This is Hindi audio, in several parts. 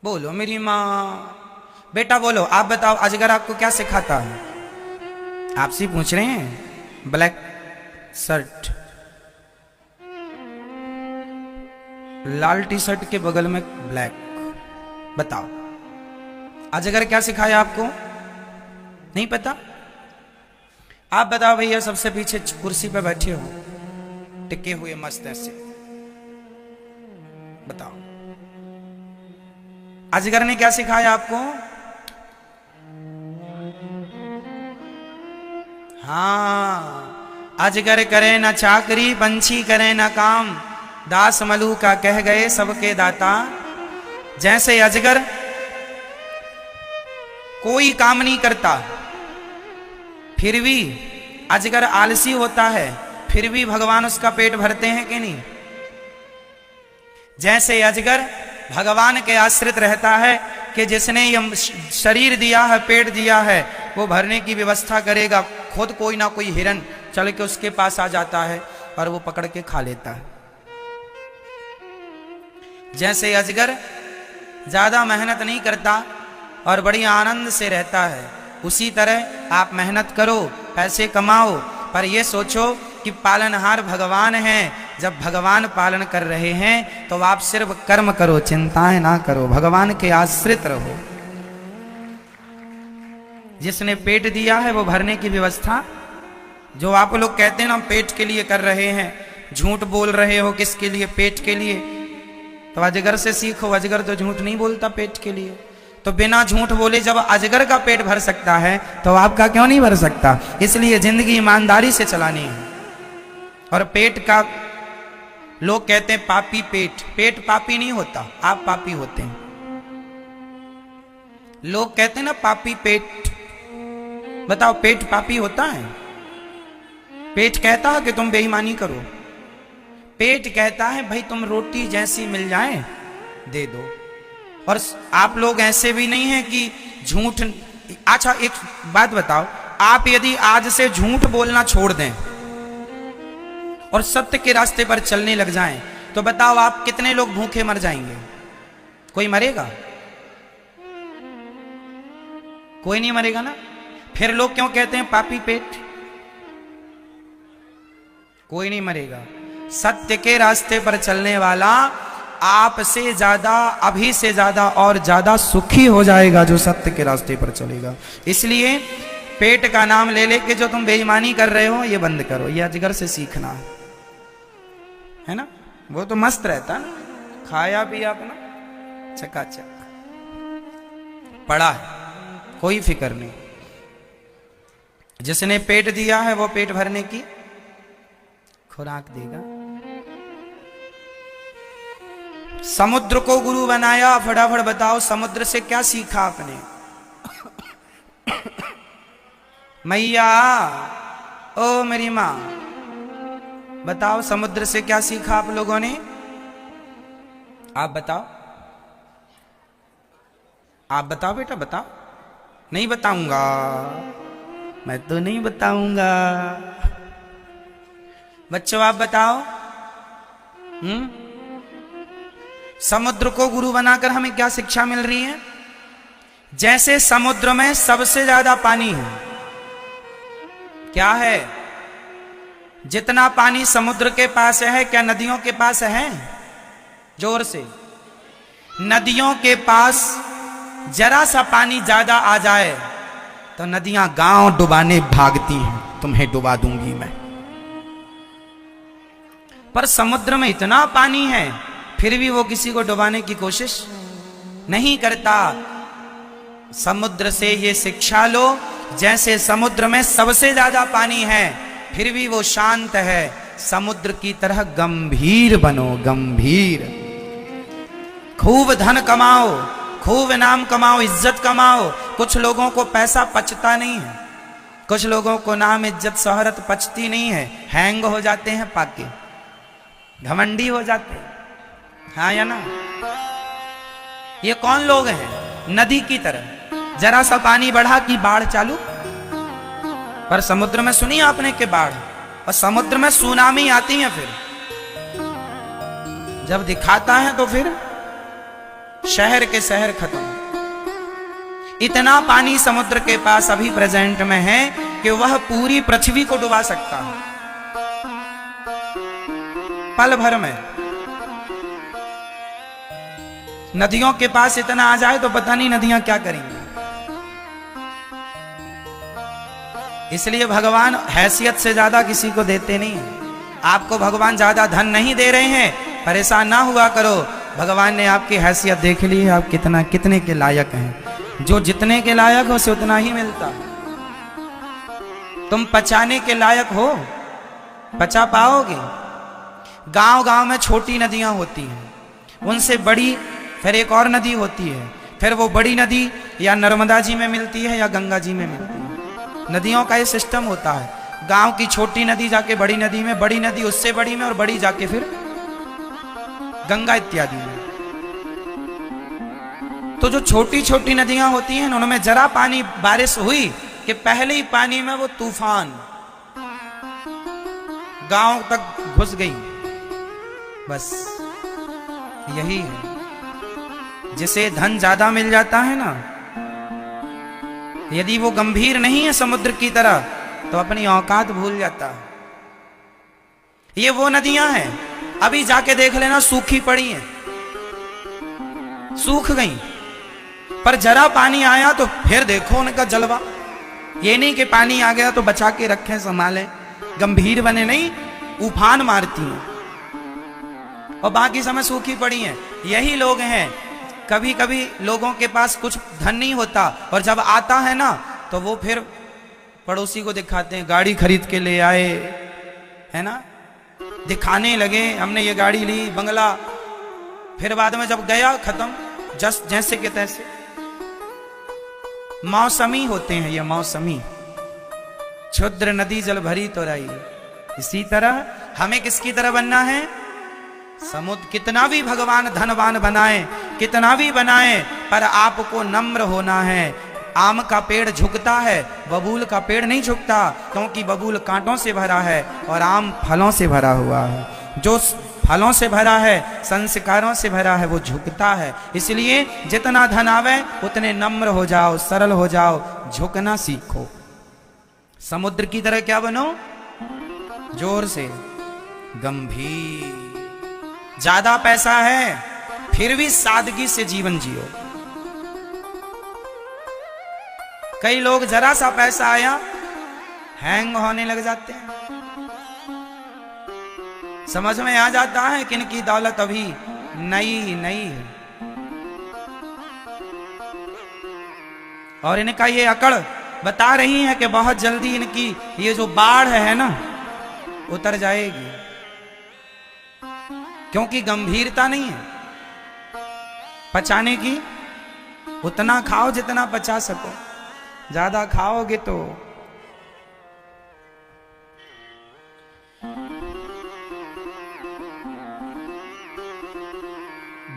बोलो मेरी माँ। बेटा बोलो, आप बताओ अजगर आपको क्या सिखाता है? आपसे पूछ रहे हैं। ब्लैक शर्ट, लाल टी शर्ट के बगल में ब्लैक, बताओ अजगर क्या सिखाया आपको? नहीं पता? आप बताओ भैया, सबसे पीछे कुर्सी पे बैठे हो, टिके हुए मस्त ऐसे, बताओ अजगर ने क्या सिखाया आपको? हाँ, अजगर करे ना चाकरी, पंछी करे ना काम, दास मलू का कह गए सबके दाता। जैसे अजगर कोई काम नहीं करता, फिर भी अजगर आलसी होता है, फिर भी भगवान उसका पेट भरते हैं कि नहीं? जैसे अजगर भगवान के आश्रित रहता है कि जिसने ये शरीर दिया है, पेट दिया है, वो भरने की व्यवस्था करेगा। खुद कोई ना कोई हिरन चल के उसके पास आ जाता है और वो पकड़ के खा लेता है। जैसे अजगर ज्यादा मेहनत नहीं करता और बड़ी आनंद से रहता है, उसी तरह आप मेहनत करो, पैसे कमाओ, पर ये सोचो कि पालनहार भगवान हैं। जब भगवान पालन कर रहे हैं तो आप सिर्फ कर्म करो, चिंताएं ना करो, भगवान के आश्रित रहो। जिसने पेट दिया है वो भरने की व्यवस्था। जो आप लोग कहते हैं ना पेट के लिए कर रहे हैं, झूठ बोल रहे हो, किसके लिए? पेट के लिए। तो अजगर से सीखो, अजगर तो झूठ नहीं बोलता पेट के लिए। तो बिना झूठ बोले जब अजगर का पेट भर सकता है तो आपका क्यों नहीं भर सकता? इसलिए जिंदगी ईमानदारी से चलानी है। और पेट का, लोग कहते हैं पापी पेट, पेट पापी नहीं होता, आप पापी होते हैं। लोग कहते हैं ना पापी पेट, बताओ पेट पापी होता है? पेट कहता है कि तुम बेईमानी करो, पेट कहता है भाई तुम रोटी जैसी मिल जाए दे दो। और आप लोग ऐसे भी नहीं है कि झूठ। अच्छा एक बात बताओ, आप यदि आज से झूठ बोलना छोड़ दें और सत्य के रास्ते पर चलने लग जाएं, तो बताओ आप कितने लोग भूखे मर जाएंगे? कोई मरेगा? कोई नहीं मरेगा ना। फिर लोग क्यों कहते हैं पापी पेट? कोई नहीं मरेगा। सत्य के रास्ते पर चलने वाला आपसे ज्यादा, अभी से ज्यादा और ज्यादा सुखी हो जाएगा जो सत्य के रास्ते पर चलेगा। इसलिए पेट का नाम ले लेके जो तुम बेईमानी कर रहे हो ये बंद करो। ये अजगर से सीखना है ना। वो तो मस्त रहता ना, खाया पिया अपना चकाचक, पड़ा है, कोई फिक्र नहीं। जिसने पेट दिया है वो पेट भरने की खुराक देगा। समुद्र को गुरु बनाया, फटाफट बताओ समुद्र से क्या सीखा आपने? मैया, ओ मेरी मां, बताओ समुद्र से क्या सीखा आप लोगों ने? आप बताओ, आप बताओ बेटा, बताओ। नहीं बताऊंगा, मैं तो नहीं बताऊंगा। बच्चों आप बताओ। समुद्र को गुरु बनाकर हमें क्या शिक्षा मिल रही है? जैसे समुद्र में सबसे ज्यादा पानी है, क्या है? जितना पानी समुद्र के पास है, क्या नदियों के पास है? जोर से। नदियों के पास जरा सा पानी ज्यादा आ जाए तो नदियां गांव डुबाने भागती हैं, तुम्हें डुबा दूंगी मैं। पर समुद्र में इतना पानी है फिर भी वो किसी को डुबाने की कोशिश नहीं करता। समुद्र से ये शिक्षा लो, जैसे समुद्र में सबसे ज्यादा पानी है फिर भी वो शांत है, समुद्र की तरह गंभीर बनो, गंभीर। खूब धन कमाओ, खूब नाम कमाओ, इज्जत कमाओ। कुछ लोगों को पैसा पचता नहीं है, कुछ लोगों को नाम इज्जत शोहरत पचती नहीं है, हैंग हो जाते हैं, पाके घमंडी हो जाते हैं। हाँ या ना? ये कौन लोग हैं? नदी की तरह, जरा सा पानी बढ़ा कि बाढ़ चालू। पर समुद्र में सुनी आपने कि बाढ़, और समुद्र में सुनामी आती है, फिर जब दिखाता है तो फिर शहर के शहर खत्म। इतना पानी समुद्र के पास अभी प्रेजेंट में है कि वह पूरी पृथ्वी को डुबा सकता है पल भर में। नदियों के पास इतना आ जाए तो पता नहीं नदियां क्या करेंगी। इसलिए भगवान हैसियत से ज्यादा किसी को देते नहीं है। आपको भगवान ज्यादा धन नहीं दे रहे हैं, परेशान ना हुआ करो। भगवान ने आपकी हैसियत देख ली है, आप कितने के लायक हैं। जो जितने के लायक हो उसे उतना ही मिलता। तुम पचाने के लायक हो, पचा पाओगे। गांव गांव में छोटी नदियां होती हैं, उनसे बड़ी फिर एक और नदी होती है, फिर वो बड़ी नदी या नर्मदा जी में मिलती है या गंगा जी में मिलती है। नदियों का ये सिस्टम होता है। गांव की छोटी नदी जाके बड़ी नदी में, बड़ी नदी उससे बड़ी में, और बड़ी जाके फिर गंगा इत्यादि में। तो जो छोटी छोटी नदियां होती हैं उनमें जरा पानी बारिश हुई कि पहले ही पानी में वो तूफान गांव तक घुस गई। बस यही है। जिसे धन ज्यादा मिल जाता है ना, यदि वो गंभीर नहीं है समुद्र की तरह, तो अपनी औकात भूल जाता है। ये वो नदियां हैं, अभी जाके देख लेना सूखी पड़ी हैं, सूख गई, पर जरा पानी आया तो फिर देखो उनका जलवा। ये नहीं कि पानी आ गया तो बचा के रखें, संभालें, गंभीर बने नहीं, उफान मारती हैं और बाकी समय सूखी पड़ी हैं। यही लोग हैं। कभी कभी लोगों के पास कुछ धन नहीं होता और जब आता है ना तो वो फिर पड़ोसी को दिखाते हैं, गाड़ी खरीद के ले आए, है ना, दिखाने लगे हमने ये गाड़ी ली, बंगला। फिर बाद में जब गया खत्म, जस्ट जैसे के तैसे। मौसमी होते हैं ये, मौसमी। क्षुद्र नदी जल भरी तो रही। इसी तरह हमें किसकी तरह बनना है? समुद्र। कितना भी भगवान धनवान बनाए, कितना भी बनाए, पर आपको नम्र होना है। आम का पेड़ झुकता है, बबूल का पेड़ नहीं झुकता, क्योंकि बबूल कांटों से भरा है और आम फलों से भरा हुआ है। जो फलों से भरा है, संस्कारों से भरा है, वो झुकता है। इसलिए जितना धन आवे उतने नम्र हो जाओ, सरल हो जाओ, झुकना सीखो। समुद्र की तरह क्या बनो? जोर से गंभीर। ज्यादा पैसा है फिर भी सादगी से जीवन जियो। कई लोग जरा सा पैसा आया हैंग होने लग जाते हैं। समझ में आ जाता है कि इनकी दौलत अभी नई नई है और इनका ये अकड़ बता रही है कि बहुत जल्दी इनकी ये जो बाढ़ है ना उतर जाएगी, क्योंकि गंभीरता नहीं है पचाने की। उतना खाओ जितना पचा सको, ज्यादा खाओगे तो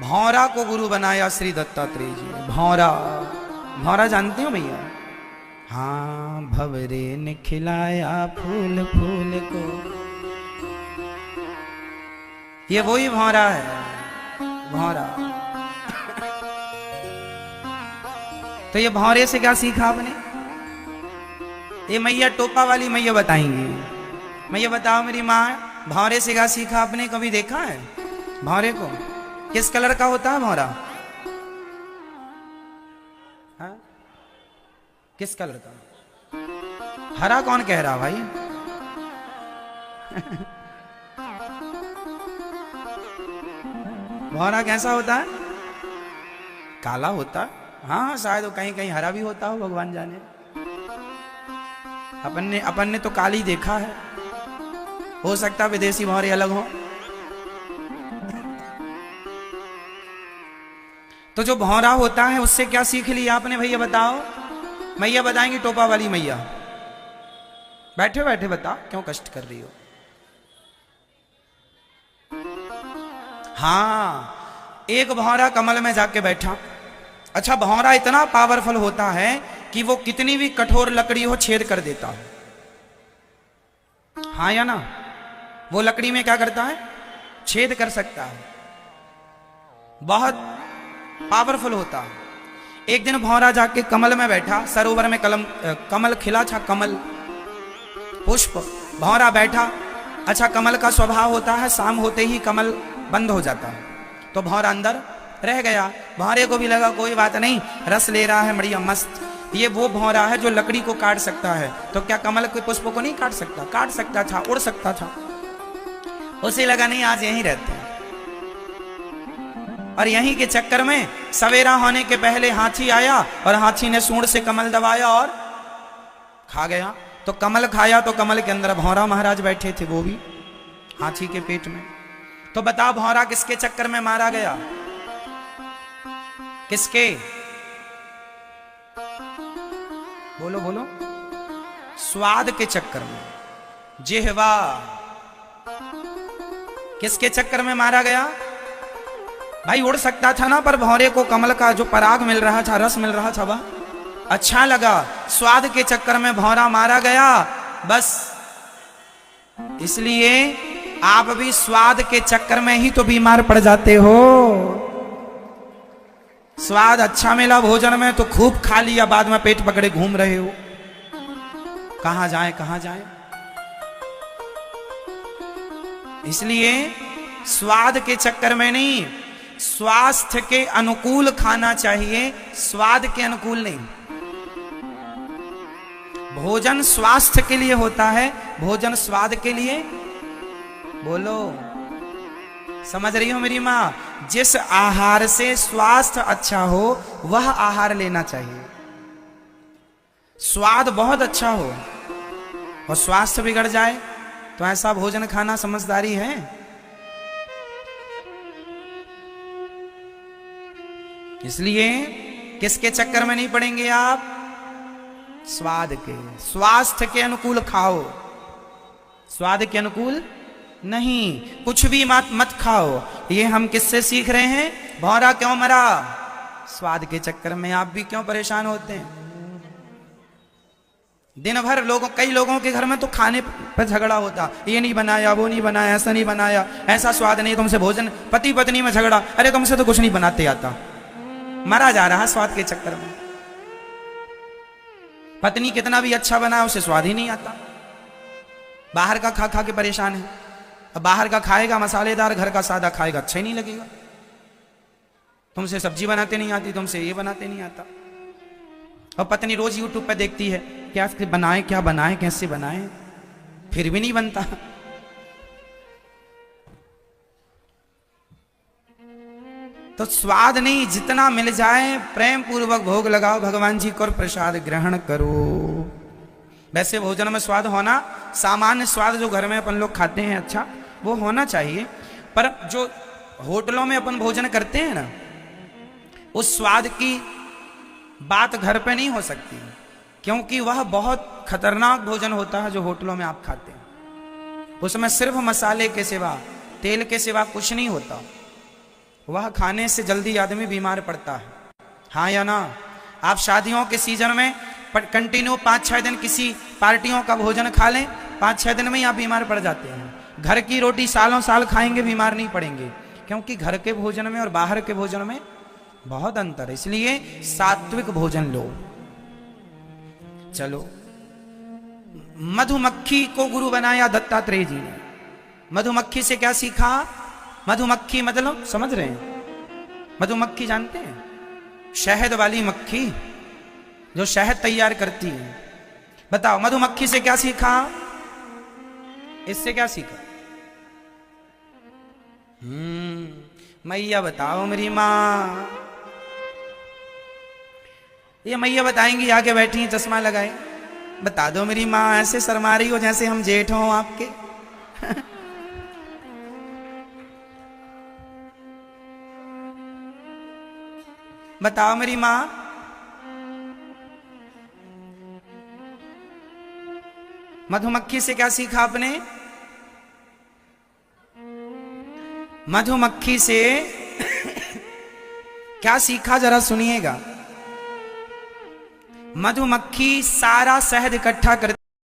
भौरा को गुरु बनाया श्री दत्तात्रेय जी ने। भौरा, भौरा जानते हो भैया? हाँ, भंवरे ने खिलाया फूल फूल को। ये वही भौरा है, भौरा। तो ये भौरे से क्या सीखा आपने? ये मैया टोपा वाली मैया बताएंगी। मैया बताओ मेरी माँ, भौरे से क्या सीखा आपने? कभी देखा है भौरे को? किस कलर का होता है भौरा? हाँ? किस कलर का? हरा कौन कह रहा भाई? भौरा कैसा होता है? काला होता है। हाँ, शायद वो कहीं कहीं हरा भी होता हो, भगवान जाने। अपन ने तो काली देखा है, हो सकता विदेशी भौरे अलग हो। तो जो भौरा होता है उससे क्या सीख लिया आपने भैया बताओ? मैया बताएंगी, टोपा वाली मैया। बैठे बैठे बता, क्यों कष्ट कर रही हो? हाँ, एक भौरा कमल में जाके बैठा। अच्छा, भौरा इतना पावरफुल होता है कि वो कितनी भी कठोर लकड़ी हो छेद कर देता है। हाँ या ना? वो लकड़ी में क्या करता है? छेद कर सकता है। बहुत पावरफुल होता है। एक दिन भौरा जाके कमल में बैठा, सरोवर में कमल खिला था, कमल पुष्प। भौरा बैठा। अच्छा, कमल का स्वभाव होता है शाम होते ही कमल बंद हो जाता है, तो भौरा अंदर रह गया। भौरे को भी लगा कोई बात नहीं, रस ले रहा है बढ़िया मस्त। ये वो भौरा है जो लकड़ी को काट सकता है, तो क्या कमल के पुष्प को नहीं काट सकता? काट सकता था, उड़ सकता था। उसे लगा नहीं, आज यहीं रहते हैं। और यहीं के चक्कर में सवेरा होने के पहले हाथी आया और हाथी ने सूंड से कमल दबाया और खा गया। तो कमल खाया तो कमल के अंदर भौरा महाराज बैठे थे, वो भी हाथी के पेट में। तो बताओ भौरा किसके चक्कर में मारा गया? किसके? बोलो बोलो। स्वाद के चक्कर में, जिह्वा। किसके चक्कर में मारा गया? भाई उड़ सकता था ना, पर भौरे को कमल का जो पराग मिल रहा था, रस मिल रहा था, वह अच्छा लगा। स्वाद के चक्कर में भौरा मारा गया। बस इसलिए आप भी स्वाद के चक्कर में ही तो बीमार पड़ जाते हो। स्वाद अच्छा मिला भोजन में तो खूब खा लिया, बाद में पेट पकड़े घूम रहे हो, कहां जाए कहां जाए। इसलिए स्वाद के चक्कर में नहीं, स्वास्थ्य के अनुकूल खाना चाहिए, स्वाद के अनुकूल नहीं। भोजन स्वास्थ्य के लिए होता है, भोजन स्वाद के लिए। बोलो, समझ रही हो मेरी मां? जिस आहार से स्वास्थ्य अच्छा हो वह आहार लेना चाहिए। स्वाद बहुत अच्छा हो और स्वास्थ्य बिगड़ जाए तो ऐसा भोजन खाना समझदारी है? इसलिए किसके चक्कर में नहीं पड़ेंगे आप? स्वाद के, स्वास्थ्य के अनुकूल खाओ, स्वाद के अनुकूल नहीं। कुछ भी मत खाओ। ये हम किससे सीख रहे हैं? भौरा क्यों मरा? स्वाद के चक्कर में। आप भी क्यों परेशान होते हैं? दिन भर कई लोगों के घर में तो खाने पर झगड़ा होता, ये नहीं बनाया, वो नहीं बनाया, ऐसा नहीं बनाया, ऐसा स्वाद नहीं तुमसे भोजन। पति पत्नी में झगड़ा, अरे तुमसे तो कुछ नहीं बनाते आता। मरा जा रहा स्वाद के चक्कर में। पत्नी कितना भी अच्छा बनाए उसे स्वाद ही नहीं आता। बाहर का खा खा के परेशान है। अब बाहर का खाएगा मसालेदार, घर का सादा खाएगा अच्छा ही नहीं लगेगा। तुमसे सब्जी बनाते नहीं आती, तुमसे ये बनाते नहीं आता। और पत्नी रोज यूट्यूब पे देखती है क्या बनाए, क्या बनाए, कैसे बनाए, फिर भी नहीं बनता। तो स्वाद नहीं, जितना मिल जाए प्रेम पूर्वक भोग लगाओ भगवान जी को और प्रसाद ग्रहण करो। वैसे भोजन में स्वाद होना, सामान्य स्वाद जो घर में अपन लोग खाते हैं अच्छा, वो होना चाहिए। पर जो होटलों में अपन भोजन करते हैं ना, उस स्वाद की बात घर पे नहीं हो सकती, क्योंकि वह बहुत खतरनाक भोजन होता है जो होटलों में आप खाते हैं। उसमें सिर्फ मसाले के सिवा, तेल के सिवा कुछ नहीं होता। वह खाने से जल्दी आदमी बीमार पड़ता है। हाँ या ना? आप शादियों के सीजन में कंटिन्यू 5-6 दिन किसी पार्टियों का भोजन खा लें, 5-6 दिन में ही आप बीमार पड़ जाते हैं। घर की रोटी सालों साल खाएंगे बीमार नहीं पड़ेंगे, क्योंकि घर के भोजन में और बाहर के भोजन में बहुत अंतर है। इसलिए सात्विक भोजन लो। चलो, मधुमक्खी को गुरु बनाया दत्तात्रेय जी ने। मधुमक्खी से क्या सीखा? मधुमक्खी मतलब समझ रहे हैं? मधुमक्खी जानते हैं? शहद वाली मक्खी जो शहद तैयार करती है। बताओ, मधुमक्खी से क्या सीखा? इससे क्या सीखा? मैया बताओ मेरी मां। ये मैया बताएंगी, आगे बैठी हैं चश्मा लगाए। बता दो मेरी मां, ऐसे शर्मा रही हो जैसे हम जेठ हों आपके। बताओ मेरी मां। मधुमक्खी से क्या सीखा आपने? मधुमक्खी से क्या सीखा जरा सुनिएगा। मधुमक्खी सारा शहद इकट्ठा करती